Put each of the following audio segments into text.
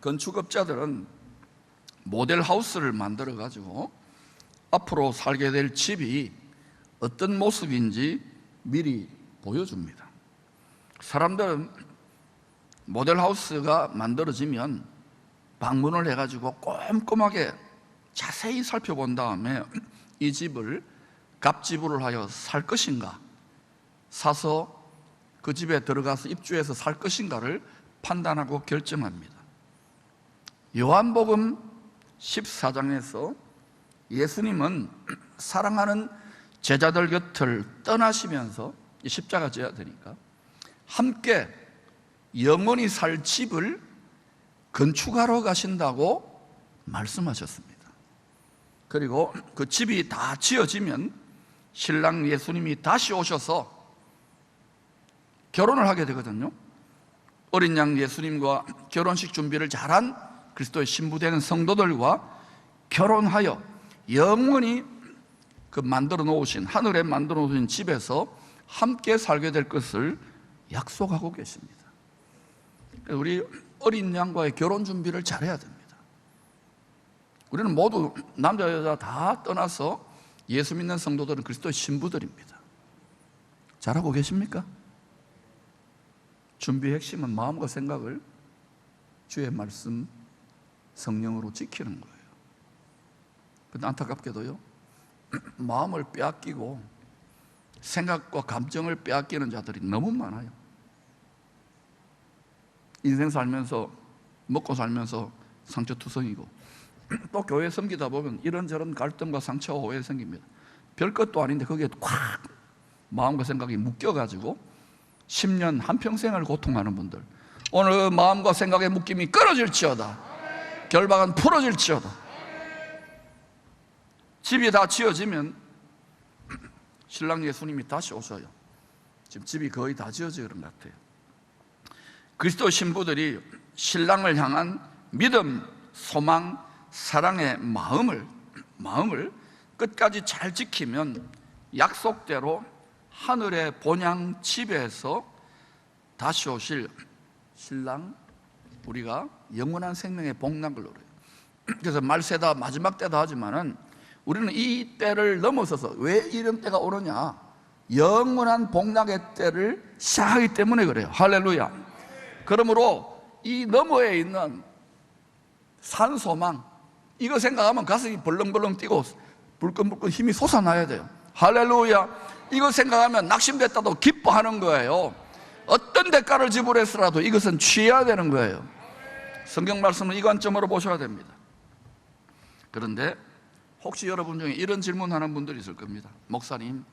건축업자들은 모델하우스를 만들어 가지고 앞으로 살게 될 집이 어떤 모습인지 미리 보여줍니다. 사람들은 모델하우스가 만들어지면 방문을 해가지고 꼼꼼하게 자세히 살펴본 다음에 이 집을 갑지불을 하여 살 것인가, 사서 그 집에 들어가서 입주해서 살 것인가를 판단하고 결정합니다. 요한복음 14장에서 예수님은 사랑하는 제자들 곁을 떠나시면서 십자가 져야 되니까 함께 영원히 살 집을 건축하러 가신다고 말씀하셨습니다. 그리고 그 집이 다 지어지면 신랑 예수님이 다시 오셔서 결혼을 하게 되거든요. 어린 양 예수님과 결혼식 준비를 잘한 그리스도의 신부되는 성도들과 결혼하여 영원히 그 만들어 놓으신, 하늘에 만들어 놓으신 집에서 함께 살게 될 것을 약속하고 계십니다. 우리 어린 양과의 결혼 준비를 잘해야 됩니다. 우리는 모두 남자 여자 다 떠나서 예수 믿는 성도들은 그리스도의 신부들입니다. 잘하고 계십니까? 준비의 핵심은 마음과 생각을 주의 말씀 성령으로 지키는 거예요. 근데 안타깝게도요, 마음을 빼앗기고 생각과 감정을 빼앗기는 자들이 너무 많아요. 인생 살면서, 먹고 살면서 상처투성이고, 또 교회 섬기다 보면 이런저런 갈등과 상처와 오해 생깁니다. 별것도 아닌데 거기에 꽉 마음과 생각이 묶여가지고 10년 한평생을 고통하는 분들, 오늘 마음과 생각의 묶임이 끊어질지어다, 결박은 풀어질지어다. 집이 다 지어지면 신랑 예수님이 다시 오셔요. 지금 집이 거의 다 지어져 그런 것 같아요. 그리스도 신부들이 신랑을 향한 믿음, 소망, 사랑의 마음을 끝까지 잘 지키면 약속대로 하늘의 본향 집에서 다시 오실 신랑, 우리가 영원한 생명의 복락을 누려요. 그래서 말세다 마지막 때다 하지만은 우리는 이 때를 넘어서서, 왜 이런 때가 오느냐, 영원한 복락의 때를 시작하기 때문에 그래요. 할렐루야. 그러므로 이 너머에 있는 산소망, 이거 생각하면 가슴이 벌렁벌렁 뛰고 불끈불끈 힘이 솟아나야 돼요. 할렐루야. 이거 생각하면 낙심됐다도 기뻐하는 거예요. 어떤 대가를 지불했으라도 이것은 취해야 되는 거예요. 성경 말씀은 이 관점으로 보셔야 됩니다. 그런데 혹시 여러분 중에 이런 질문하는 분들이 있을 겁니다. 목사님,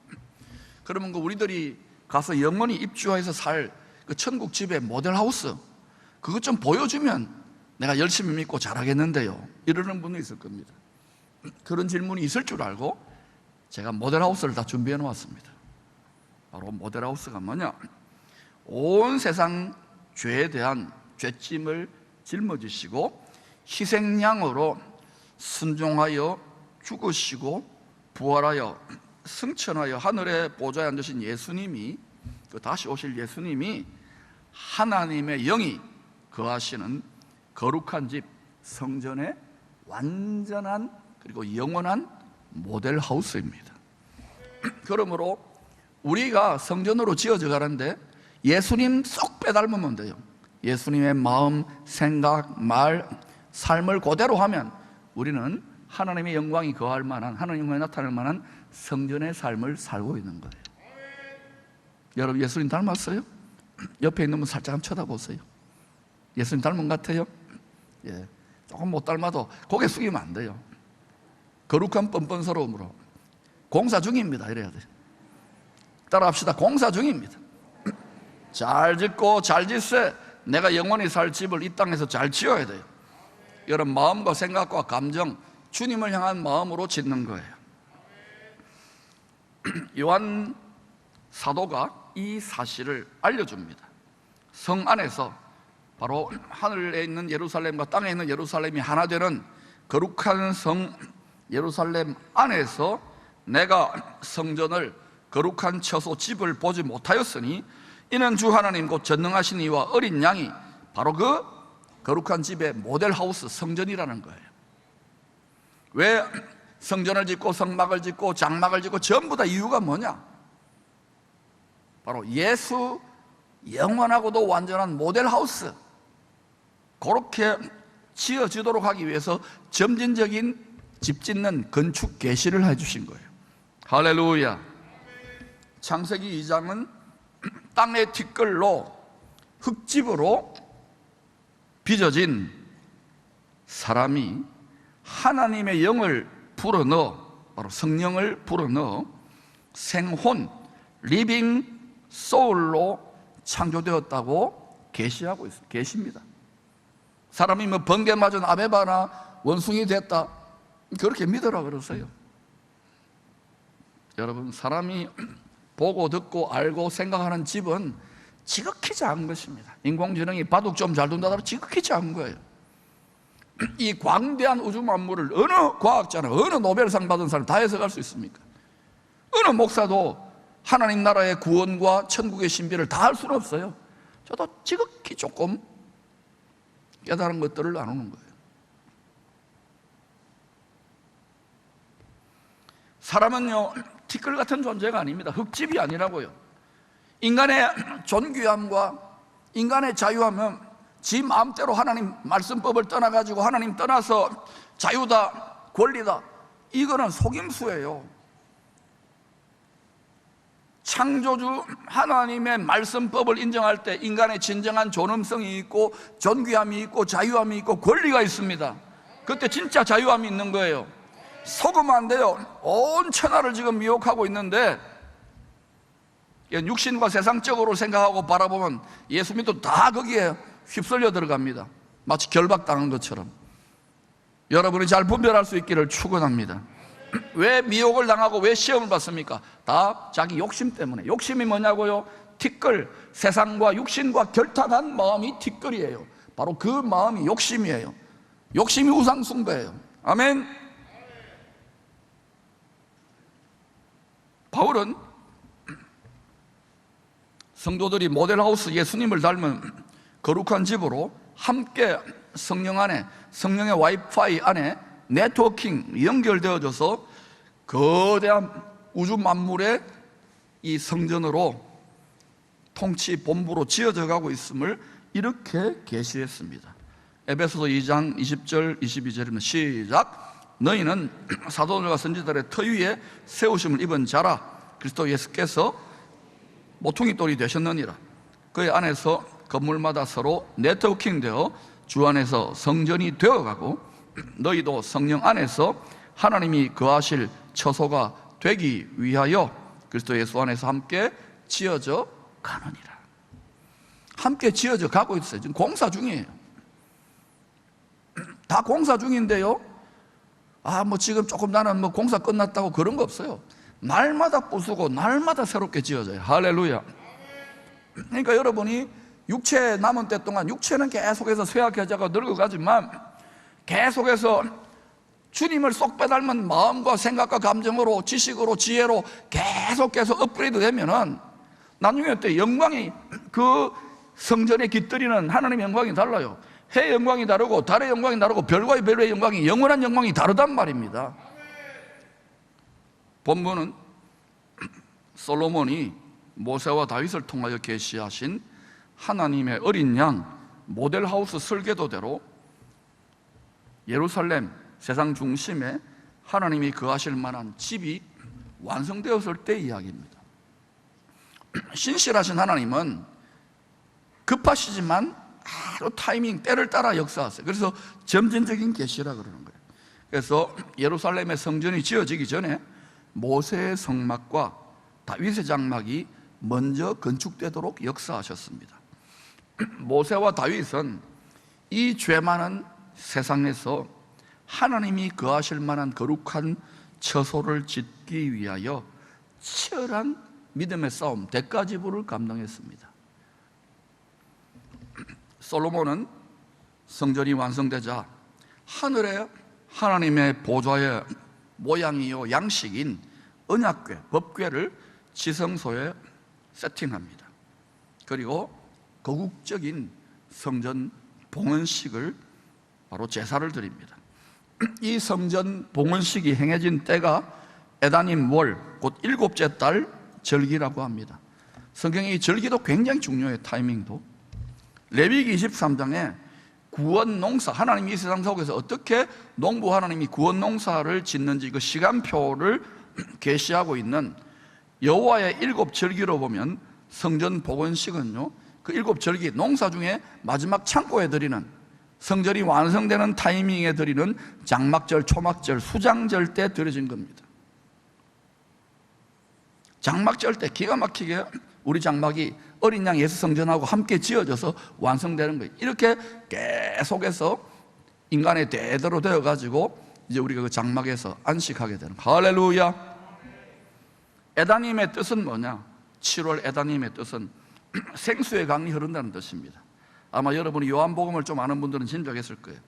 그러면 우리들이 가서 영원히 입주해서 살 그 천국 집의 모델하우스, 그것 좀 보여주면 내가 열심히 믿고 잘하겠는데요, 이러는 분이 있을 겁니다. 그런 질문이 있을 줄 알고 제가 모델하우스를 다 준비해 놓았습니다. 바로 모델하우스가 뭐냐, 온 세상 죄에 대한 죄짐을 짊어지시고 희생양으로 순종하여 죽으시고 부활하여 승천하여 하늘의 보좌에 앉으신 예수님이, 그 다시 오실 예수님이 하나님의 영이 거하시는 거룩한 집, 성전의 완전한 그리고 영원한 모델하우스입니다. 그러므로 우리가 성전으로 지어져 가는데 예수님 쏙 빼닮으면 돼요. 예수님의 마음, 생각, 말, 삶을 그대로 하면 우리는 하나님의 영광이 거할 만한, 하나님의 영광이 나타날 만한 성전의 삶을 살고 있는 거예요. 여러분, 예수님 닮았어요? 옆에 있는 분 살짝 한번 쳐다보세요. 예수님 닮은 것 같아요? 예, 조금 못 닮아도 고개 숙이면 안 돼요. 거룩한 뻔뻔스러움으로 공사 중입니다, 이래야 돼요. 따라합시다. 공사 중입니다. 잘 짓고 잘 짓세. 내가 영원히 살 집을 이 땅에서 잘 지어야 돼요. 여러분, 마음과 생각과 감정, 주님을 향한 마음으로 짓는 거예요. 요한 사도가 이 사실을 알려줍니다. 성 안에서 바로 하늘에 있는 예루살렘과 땅에 있는 예루살렘이 하나 되는 거룩한 성 예루살렘 안에서 내가 성전을 거룩한 처소 집을 보지 못하였으니 이는 주 하나님 곧 전능하신 이와 어린 양이 바로 그 거룩한 집의 모델하우스 성전이라는 거예요. 왜 성전을 짓고 성막을 짓고 장막을 짓고 전부 다 이유가 뭐냐? 바로 예수 영원하고도 완전한 모델하우스, 그렇게 지어지도록 하기 위해서 점진적인 집 짓는 건축 계시를 해주신 거예요. 할렐루야. 창세기 2장은 땅의 티끌로 흙집으로 빚어진 사람이 하나님의 영을 불어넣어, 바로 성령을 불어넣어 생혼, 리빙 소울로 창조되었다고 계시하고 있습니다. 계십니다. 사람이 뭐 번개 맞은 아메바나 원숭이 됐다, 그렇게 믿으라 그러세요. 여러분, 사람이 보고 듣고 알고 생각하는 집은 지극히 작은 것입니다. 인공지능이 바둑 좀 잘 둔다고 지극히 작은 거예요. 이 광대한 우주 만물을 어느 과학자나 어느 노벨상 받은 사람 다 해석할 수 있습니까? 어느 목사도 하나님 나라의 구원과 천국의 신비를 다 할 수는 없어요. 저도 지극히 조금 깨달은 것들을 나누는 거예요. 사람은요, 티끌 같은 존재가 아닙니다. 흙집이 아니라고요. 인간의 존귀함과 인간의 자유함은 지 마음대로 하나님 말씀법을 떠나가지고 하나님 떠나서 자유다, 권리다, 이거는 속임수예요. 창조주 하나님의 말씀법을 인정할 때 인간의 진정한 존엄성이 있고 존귀함이 있고 자유함이 있고 권리가 있습니다. 그때 진짜 자유함이 있는 거예요. 속으면 안 돼요. 온 천하를 지금 미혹하고 있는데 육신과 세상적으로 생각하고 바라보면 예수 믿어도 다 거기에 휩쓸려 들어갑니다. 마치 결박당한 것처럼. 여러분이 잘 분별할 수 있기를 축원합니다. 왜 미혹을 당하고 왜 시험을 받습니까? 다 자기 욕심 때문에. 욕심이 뭐냐고요? 티끌, 세상과 육신과 결탁한 마음이 티끌이에요. 바로 그 마음이 욕심이에요. 욕심이 우상숭배예요. 아멘. 바울은 성도들이 모델하우스 예수님을 닮은 거룩한 집으로 함께 성령 안에, 성령의 와이파이 안에 네트워킹 연결되어져서 거대한 우주 만물의 이 성전으로 통치 본부로 지어져 가고 있음을 이렇게 계시했습니다. 에베소서 2장 20절 22절입니다. 시작. 너희는 사도들과 선지자들의 터 위에 세우심을 입은 자라. 그리스도 예수께서 모퉁이 돌이 되셨느니라. 그의 안에서 건물마다 서로 네트워킹 되어 주 안에서 성전이 되어가고 너희도 성령 안에서 하나님이 거하실 처소가 되기 위하여 그리스도 예수 안에서 함께 지어져 가느니라. 함께 지어져 가고 있어요. 지금 공사 중이에요. 다 공사 중인데요, 뭐 지금 조금 나는 뭐 공사 끝났다고 그런 거 없어요. 날마다 부수고 날마다 새롭게 지어져요. 할렐루야. 그러니까 여러분이 육체 남은 때 동안 육체는 계속해서 쇠약해져가 늙어가지만 계속해서 주님을 쏙 빼닮은 마음과 생각과 감정으로 지식으로 지혜로 계속해서 업그레이드 되면은 나중에 때 영광이, 그 성전에 깃들이는 하나님의 영광이 달라요. 해의 영광이 다르고 달의 영광이 다르고 별과 별의 영광이, 영원한 영광이 다르단 말입니다. 본문은 솔로몬이 모세와 다윗을 통하여 계시하신 하나님의 어린 양 모델하우스 설계도대로 예루살렘 세상 중심에 하나님이 거하실 만한 집이 완성되었을 때 이야기입니다. 신실하신 하나님은 급하시지만 바로 타이밍, 때를 따라 역사하세요. 그래서 점진적인 계시라 그러는 거예요. 그래서 예루살렘의 성전이 지어지기 전에 모세의 성막과 다윗의 장막이 먼저 건축되도록 역사하셨습니다. 모세와 다윗은 이 죄 많은 세상에서 하나님이 거하실 만한 거룩한 처소를 짓기 위하여 치열한 믿음의 싸움, 대가지불을 감당했습니다. 솔로몬은 성전이 완성되자 하늘에 하나님의 보좌의 모양이요 양식인 언약궤, 법궤를 지성소에 세팅합니다. 그리고 거국적인 성전 봉헌식을 바로 제사를 드립니다. 이 성전 봉헌식이 행해진 때가 에다님 월, 곧 7째 달 절기라고 합니다. 성경의 이 절기도 굉장히 중요해요. 타이밍도. 레위기 23장에 구원 농사, 하나님이 이 세상 속에서 어떻게 농부 하나님이 구원 농사를 짓는지 그 시간표를 계시하고 있는 여호와의 7절기로 보면 성전 봉헌식은요, 그 7절기 농사 중에 마지막 창고에 드리는, 성전이 완성되는 타이밍에 드리는 장막절, 초막절, 수장절 때 드려진 겁니다. 장막절 때 기가 막히게 우리 장막이 어린 양 예수 성전하고 함께 지어져서 완성되는 거예요. 이렇게 계속해서 인간의 대대로 되어가지고 이제 우리가 그 장막에서 안식하게 되는, 할렐루야. 에다님의 뜻은 뭐냐? 7월 에다님의 뜻은 생수의 강이 흐른다는 뜻입니다. 아마 여러분이 요한복음을 좀 아는 분들은 짐작했을 거예요.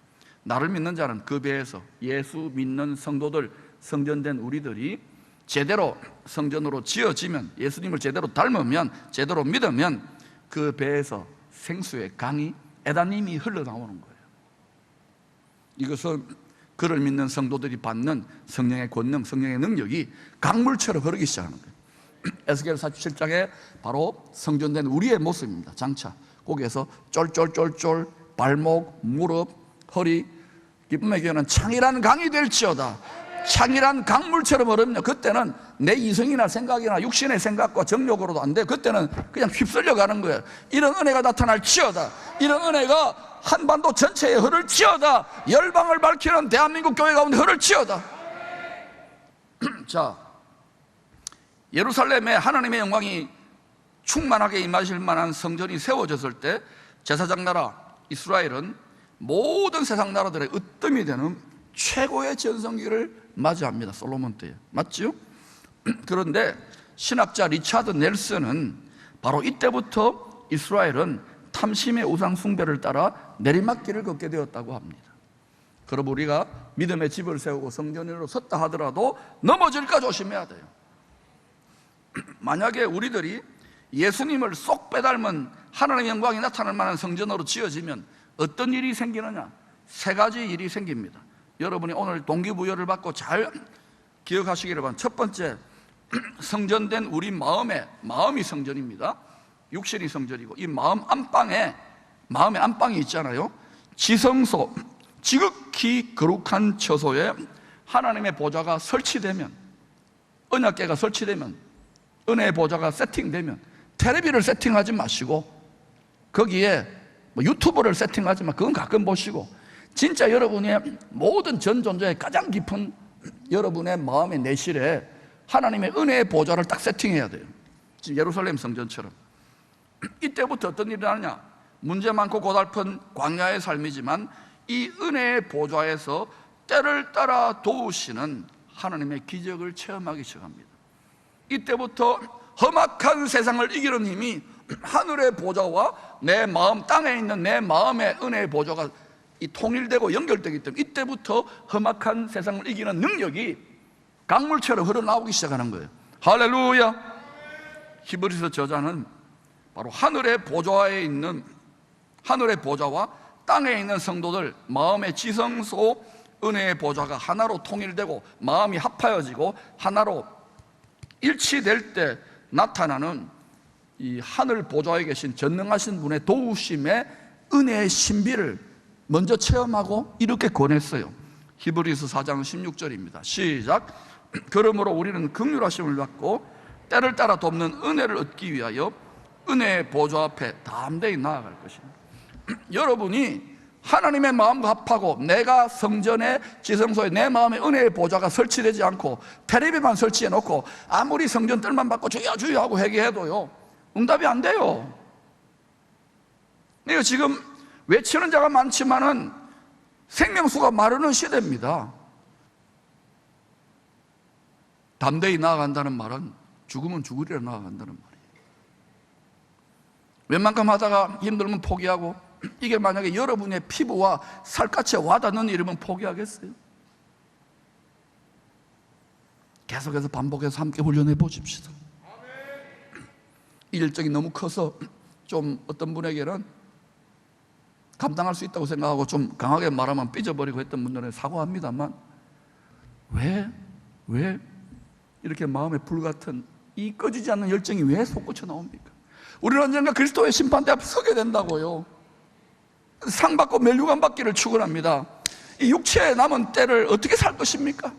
나를 믿는 자는 그 배에서, 예수 믿는 성도들, 성전된 우리들이 제대로 성전으로 지어지면, 예수님을 제대로 닮으면, 제대로 믿으면 그 배에서 생수의 강이, 에다님이 흘러나오는 거예요. 이것은 그를 믿는 성도들이 받는 성령의 권능, 성령의 능력이 강물처럼 흐르기 시작하는 거예요. 에스겔 47장에 바로 성전된 우리의 모습입니다. 장차 거기에서 쫄쫄쫄쫄 발목, 무릎, 허리, 기쁨의 교회는 창이란 강이 될지어다. 창이란 강물처럼 흐릅니다. 그때는 내 이성이나 생각이나 육신의 생각과 정욕으로도 안 돼. 그때는 그냥 휩쓸려 가는 거예요. 이런 은혜가 나타날지어다. 이런 은혜가 한반도 전체에 흐를지어다. 열방을 밝히는 대한민국 교회 가운데 흐를지어다. 자, 예루살렘에 하나님의 영광이 충만하게 임하실 만한 성전이 세워졌을 때 제사장 나라 이스라엘은 모든 세상 나라들의 으뜸이 되는 최고의 전성기를 맞이합니다. 솔로몬 때에. 맞죠? 그런데 신학자 리차드 넬슨은 바로 이때부터 이스라엘은 탐심의 우상 숭배를 따라 내리막길을 걷게 되었다고 합니다. 그럼 우리가 믿음의 집을 세우고 성전으로 섰다 하더라도 넘어질까 조심해야 돼요. 만약에 우리들이 예수님을 쏙 빼닮은 하나님의 영광이 나타날 만한 성전으로 지어지면 어떤 일이 생기느냐? 3가지 일이 생깁니다. 여러분이 오늘 동기부여를 받고 잘 기억하시기를 바랍니다. 첫 번째, 성전된 우리 마음이 성전입니다. 육신이 성전이고, 이 마음의 안방이 있잖아요. 지성소, 지극히 거룩한 처소에 하나님의 보좌가 설치되면, 언약궤가 설치되면, 은혜의 보좌가 세팅되면 텔레비를 세팅하지 마시고, 거기에 유튜브를 세팅하지 마. 그건 가끔 보시고, 진짜 여러분의 모든 전 존재의 가장 깊은 여러분의 마음의 내실에 하나님의 은혜의 보좌를 딱 세팅해야 돼요. 지금 예루살렘 성전처럼. 이때부터 어떤 일이 나느냐? 문제 많고 고달픈 광야의 삶이지만 이 은혜의 보좌에서 때를 따라 도우시는 하나님의 기적을 체험하기 시작합니다. 이때부터 험악한 세상을 이기는 힘이 하늘의 보좌와 내 마음, 땅에 있는 내 마음의 은혜의 보좌가 통일되고 연결되기 때문에 이때부터 험악한 세상을 이기는 능력이 강물처럼 흘러나오기 시작하는 거예요. 할렐루야. 히브리서 저자는 바로 하늘의 보좌에 있는, 하늘의 보좌와 땅에 있는 성도들 마음의 지성소 은혜의 보좌가 하나로 통일되고 마음이 합하여지고 하나로 일치될 때 나타나는 이 하늘 보좌에 계신 전능하신 분의 도우심의 은혜의 신비를 먼저 체험하고 이렇게 권했어요. 히브리서 4장 16절입니다. 시작. 그러므로 우리는 긍휼하심을 받고 때를 따라 돕는 은혜를 얻기 위하여 은혜의 보좌 앞에 담대히 나아갈 것입니다. 여러분이 하나님의 마음과 합하고 내가 성전의 지성소에 내 마음의 은혜의 보좌가 설치되지 않고 텔레비만 설치해 놓고 아무리 성전 뜰만 받고 주여 주여 하고 회개해도요 응답이 안 돼요. 그러니까 지금 외치는 자가 많지만은 생명수가 마르는 시대입니다. 담대히 나아간다는 말은 죽으면 죽으리라 나아간다는 말이에요. 웬만큼 하다가 힘들면 포기하고 이게 만약에 여러분의 피부와 살갗에 와닿는 일이면 포기하겠어요? 계속해서 반복해서 함께 훈련해 보십시다. 이 일정이 너무 커서 좀 어떤 분에게는 감당할 수 있다고 생각하고 좀 강하게 말하면 삐져버리고 했던 분들은 사과합니다만, 왜 이렇게 마음에 불같은 이 꺼지지 않는 열정이 왜 솟구쳐 나옵니까? 우리는 언젠가 그리스도의 심판대 앞에 서게 된다고요. 상 받고 멸류관 받기를 축원합니다. 이 육체에 남은 때를 어떻게 살 것입니까?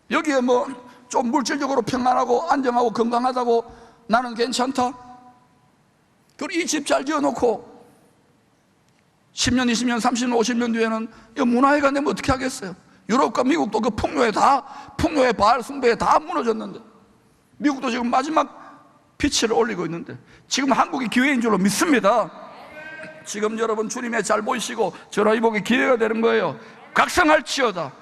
여기에 뭐 좀 물질적으로 평안하고 안정하고 건강하다고 나는 괜찮다? 그리고 이 집 잘 지어놓고 10년, 20년, 30년, 50년 뒤에는 이 문화회가 되면 어떻게 하겠어요? 유럽과 미국도 그 풍요의 바알 숭배에 다 무너졌는데, 미국도 지금 마지막 빛을 올리고 있는데, 지금 한국이 기회인 줄로 믿습니다. 지금 여러분 주님의 잘 보이시고 저런 이복이 기회가 되는 거예요. 각성할지어다.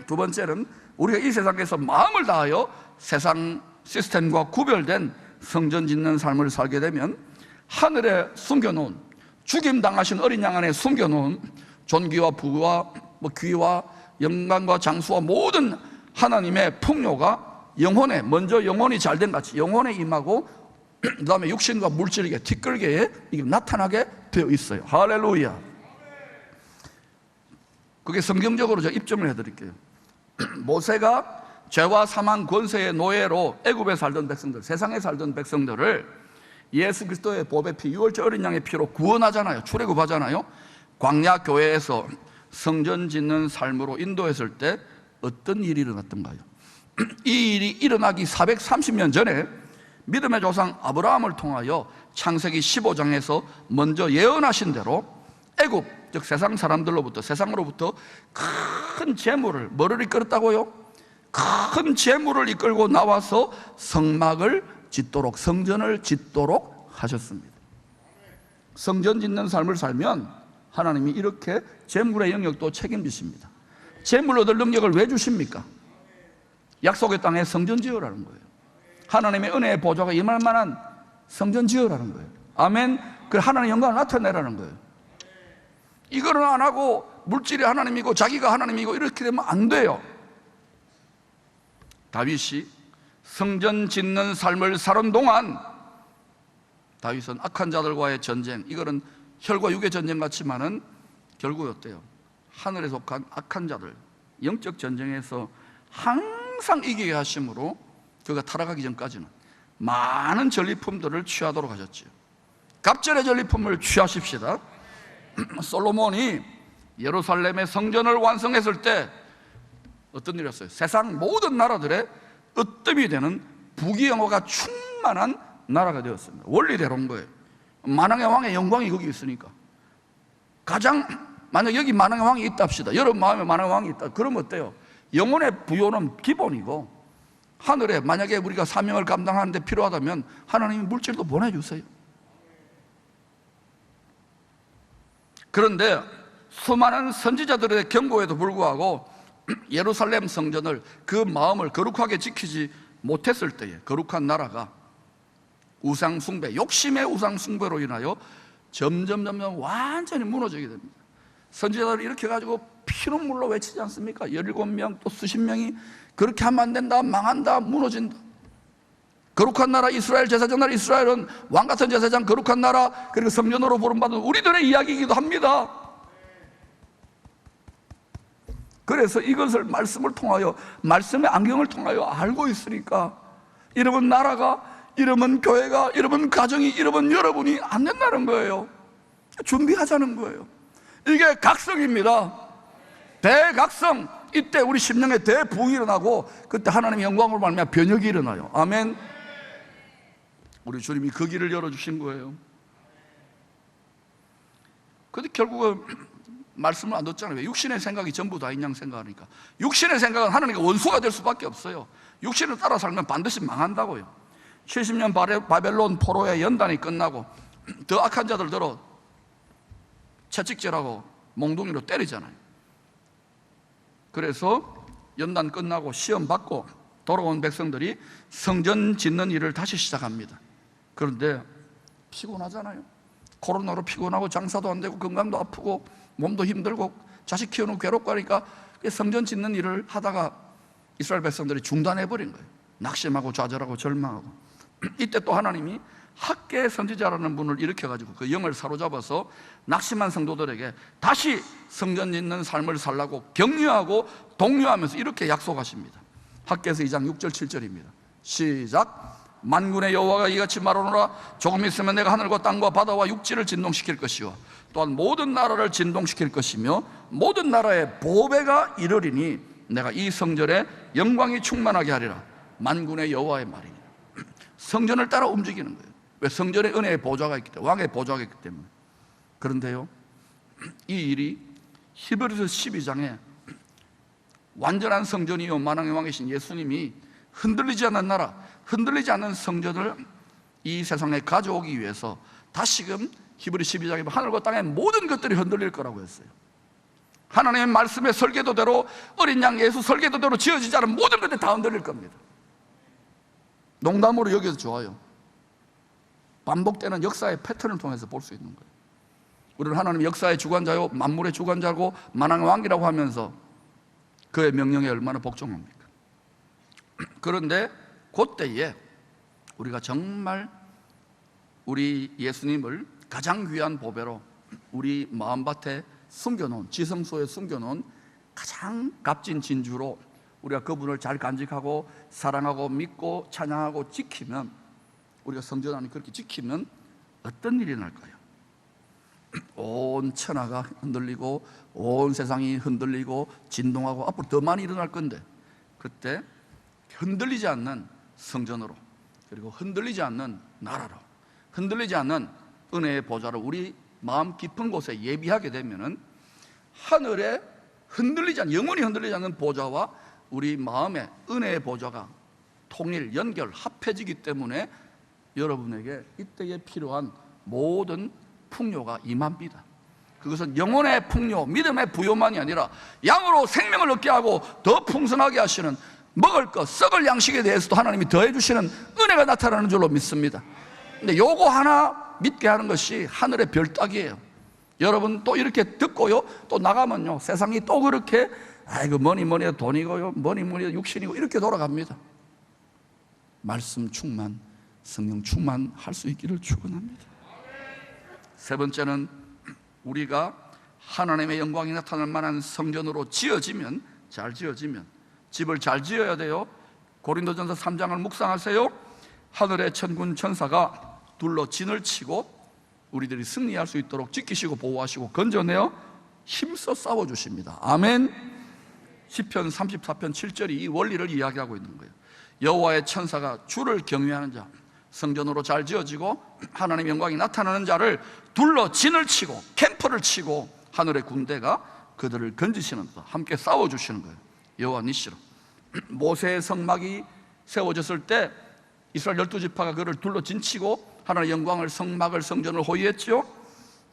두 번째는 우리가 이 세상에서 마음을 다하여 세상 시스템과 구별된 성전 짓는 삶을 살게 되면 하늘에 숨겨놓은, 죽임 당하신 어린 양 안에 숨겨놓은 존귀와 부와 귀와 영광과 장수와 모든 하나님의 풍요가 영혼에, 먼저 영혼이 잘된 같이 영혼에 임하고 그 다음에 육신과 물질에게, 뒷글개에 이게 나타나게 되어 있어요. 할렐루야. 그게 성경적으로 제가 입증을 해드릴게요. 모세가 죄와 사망 권세의 노예로 애굽에 살던 백성들, 세상에 살던 백성들을 예수 그리스도의 보배 피, 유월절 어린 양의 피로 구원하잖아요. 출애굽하잖아요. 광야 교회에서 성전 짓는 삶으로 인도했을 때 어떤 일이 일어났던가요? 이 일이 일어나기 430년 전에 믿음의 조상 아브라함을 통하여 창세기 15장에서 먼저 예언하신 대로 애굽, 즉 세상 사람들로부터, 세상으로부터 큰 재물을, 뭐를 이끌었다고요? 큰 재물을 이끌고 나와서 성막을 짓도록, 성전을 짓도록 하셨습니다. 성전 짓는 삶을 살면 하나님이 이렇게 재물의 영역도 책임지십니다. 재물 얻을 능력을 왜 주십니까? 약속의 땅에 성전 지으라는 거예요. 하나님의 은혜의 보좌가 임할 만한 성전 지으라는 거예요. 아멘. 그 하나님의 영광을 나타내라는 거예요. 이거는 안 하고 물질이 하나님이고 자기가 하나님이고 이렇게 되면 안 돼요. 다윗이 성전 짓는 삶을 사는 동안 다윗은 악한 자들과의 전쟁, 이거는 혈과 육의 전쟁 같지만은 결국 어때요? 하늘에 속한 악한 자들, 영적 전쟁에서 항상 이기게 하심으로 그가 타락하기 전까지는 많은 전리품들을 취하도록 하셨지요. 갑절의 전리품을 취하십시다. 솔로몬이 예루살렘의 성전을 완성했을 때 어떤 일이었어요? 세상 모든 나라들의 으뜸이 되는 부귀영화가 충만한 나라가 되었습니다. 원리대로인 거예요. 만왕의 왕의 영광이 거기 있으니까. 만약 여기 만왕의 왕이 있다 합시다. 여러분 마음에 만왕의 왕이 있다. 그러면 어때요? 영혼의 부요는 기본이고, 하늘에 만약에 우리가 사명을 감당하는데 필요하다면 하나님이 물질도 보내주세요. 그런데 수많은 선지자들의 경고에도 불구하고 예루살렘 성전을, 그 마음을 거룩하게 지키지 못했을 때에 거룩한 나라가 우상숭배, 욕심의 우상숭배로 인하여 점점 완전히 무너지게 됩니다. 선지자들이 이렇게 가지고 피눈물로 외치지 않습니까? 17명 또 수십 명이 그렇게 하면 안 된다, 망한다, 무너진다. 거룩한 나라 이스라엘, 제사장 나라 이스라엘은 왕같은 제사장, 거룩한 나라, 그리고 성전으로 부름받은 우리들의 이야기이기도 합니다. 그래서 이것을 말씀을 통하여, 말씀의 안경을 통하여 알고 있으니까 이러면 나라가, 이러면 교회가, 이러면 가정이, 이러면 여러분이 안 된다는 거예요. 준비하자는 거예요. 이게 각성입니다. 대각성. 이때 우리 심령에 대부흥이 일어나고 그때 하나님의 영광으로 말미암아 변혁이 일어나요. 아멘. 우리 주님이 그 길을 열어주신 거예요. 근데 결국은 말씀을 안 듣잖아요. 왜? 육신의 생각이 전부 다 인양 생각하니까. 육신의 생각은 하나님과 원수가 될 수밖에 없어요. 육신을 따라 살면 반드시 망한다고요. 70년 바벨론 포로의 연단이 끝나고 더 악한 자들들어 채찍질하고 몽둥이로 때리잖아요. 그래서 연단 끝나고 시험 받고 돌아온 백성들이 성전 짓는 일을 다시 시작합니다. 그런데 피곤하잖아요. 코로나로 피곤하고 장사도 안 되고 건강도 아프고 몸도 힘들고 자식 키우는 거 괴롭고 하니까 성전 짓는 일을 하다가 이스라엘 백성들이 중단해버린 거예요. 낙심하고 좌절하고 절망하고. 이때 또 하나님이 학개 선지자라는 분을 일으켜가지고 그 영을 사로잡아서 낙심한 성도들에게 다시 성전 짓는 삶을 살라고 격려하고 독려하면서 이렇게 약속하십니다. 학개에서 2장 6절 7절입니다 시작. 만군의 여호와가 이같이 말하노라. 조금 있으면 내가 하늘과 땅과 바다와 육지를 진동시킬 것이요 또한 모든 나라를 진동시킬 것이며 모든 나라의 보배가 이르리니 내가 이 성전에 영광이 충만하게 하리라. 만군의 여호와의 말이니 성전을 따라 움직이는 거예요. 왜? 성전에 은혜의 보좌가 있기 때문에, 왕의 보좌가 있기 때문에. 그런데요, 이 일이 히브리서 12장에 완전한 성전이요 만왕의 왕이신 예수님이 흔들리지 않는 나라, 흔들리지 않는 성전을 이 세상에 가져오기 위해서 다시금 히브리 12장에 하늘과 땅의 모든 것들이 흔들릴 거라고 했어요. 하나님의 말씀의 설계도대로, 어린 양 예수 설계도대로 지어지지 않은 모든 것들이 다 흔들릴 겁니다. 농담으로 여기서 좋아요. 반복되는 역사의 패턴을 통해서 볼 수 있는 거예요. 우리는 하나님 역사의 주관자요 만물의 주관자고 만왕의 왕이라고 하면서 그의 명령에 얼마나 복종합니까? 그런데 그때에 우리가 정말 우리 예수님을 가장 귀한 보배로 우리 마음밭에 숨겨놓은, 지성소에 숨겨놓은 가장 값진 진주로 우리가 그분을 잘 간직하고 사랑하고 믿고 찬양하고 지키면, 우리가 성전 안에 그렇게 지키면 어떤 일이 날까요? 온 천하가 흔들리고 온 세상이 흔들리고 진동하고 앞으로 더 많이 일어날 건데, 그때 흔들리지 않는 성전으로, 그리고 흔들리지 않는 나라로, 흔들리지 않는 은혜의 보좌로 우리 마음 깊은 곳에 예비하게 되면은 하늘에 흔들리지 않는, 영원히 흔들리지 않는 보좌와 우리 마음의 은혜의 보좌가 통일, 연결, 합해지기 때문에 여러분에게 이때에 필요한 모든 풍요가 임합니다. 그것은 영혼의 풍요, 믿음의 부요만이 아니라 양으로 생명을 얻게 하고 더 풍성하게 하시는, 먹을 것, 썩을 양식에 대해서도 하나님이 더해 주시는 은혜가 나타나는 줄로 믿습니다. 근데 요거 하나 믿게 하는 것이 하늘의 별따기예요. 여러분 또 이렇게 듣고요, 또 나가면요 세상이 또 그렇게 아이고 뭐니 돈이고요, 뭐니 육신이고 이렇게 돌아갑니다. 말씀 충만, 성령 충만할 수 있기를 축원합니다. 세 번째는 우리가 하나님의 영광이 나타날 만한 성전으로 지어지면, 잘 지어지면, 집을 잘 지어야 돼요. 고린도전서 3장을 묵상하세요. 하늘의 천군 천사가 둘러 진을 치고 우리들이 승리할 수 있도록 지키시고 보호하시고 건져내어 힘써 싸워주십니다. 아멘. 시편 34편 7절이 이 원리를 이야기하고 있는 거예요. 여호와의 천사가 주를 경외하는 자, 성전으로 잘 지어지고 하나님의 영광이 나타나는 자를 둘러 진을 치고 캠프를 치고 하늘의 군대가 그들을 건지시는 것, 함께 싸워주시는 거예요. 여호와 니시로. 모세의 성막이 세워졌을 때 이스라엘 12지파가 그를 둘러 진치고 하나님의 영광을, 성막을, 성전을 호위했죠.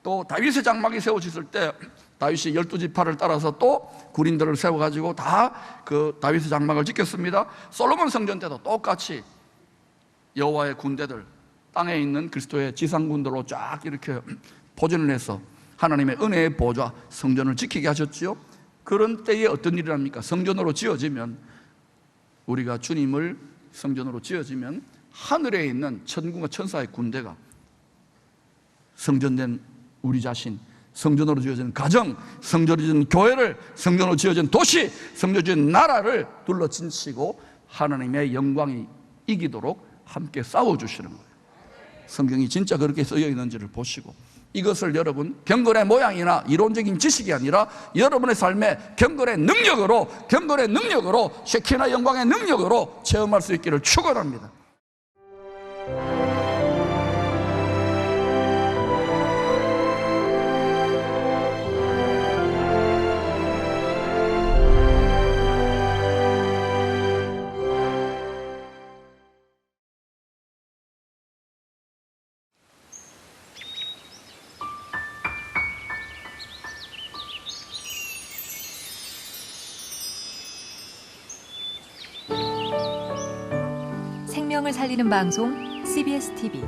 또 다윗의 장막이 세워졌을 때 다윗이 12지파를 따라서 또 군인들을 세워가지고 다 그 다윗의 장막을 지켰습니다. 솔로몬 성전 때도 똑같이 여호와의 군대들, 땅에 있는 그리스도의 지상군들로 쫙 이렇게 포진을 해서 하나님의 은혜의 보좌, 성전을 지키게 하셨지요. 그런 때에 어떤 일이 납니까? 성전으로 지어지면, 우리가 주님을 성전으로 지어지면 하늘에 있는 천군과 천사의 군대가 성전된 우리 자신, 성전으로 지어진 가정, 성전으로 지어진 교회를, 성전으로 지어진 도시, 성전으로 지어진 나라를 둘러 진치고 하나님의 영광이 이기도록 함께 싸워주시는 거예요. 성경이 진짜 그렇게 쓰여 있는지를 보시고, 이것을 여러분 경건의 모양이나 이론적인 지식이 아니라 여러분의 삶의 경건의 능력으로 쉐키나 영광의 능력으로 체험할 수 있기를 축원합니다. 생명을 살리는 방송 CBS TV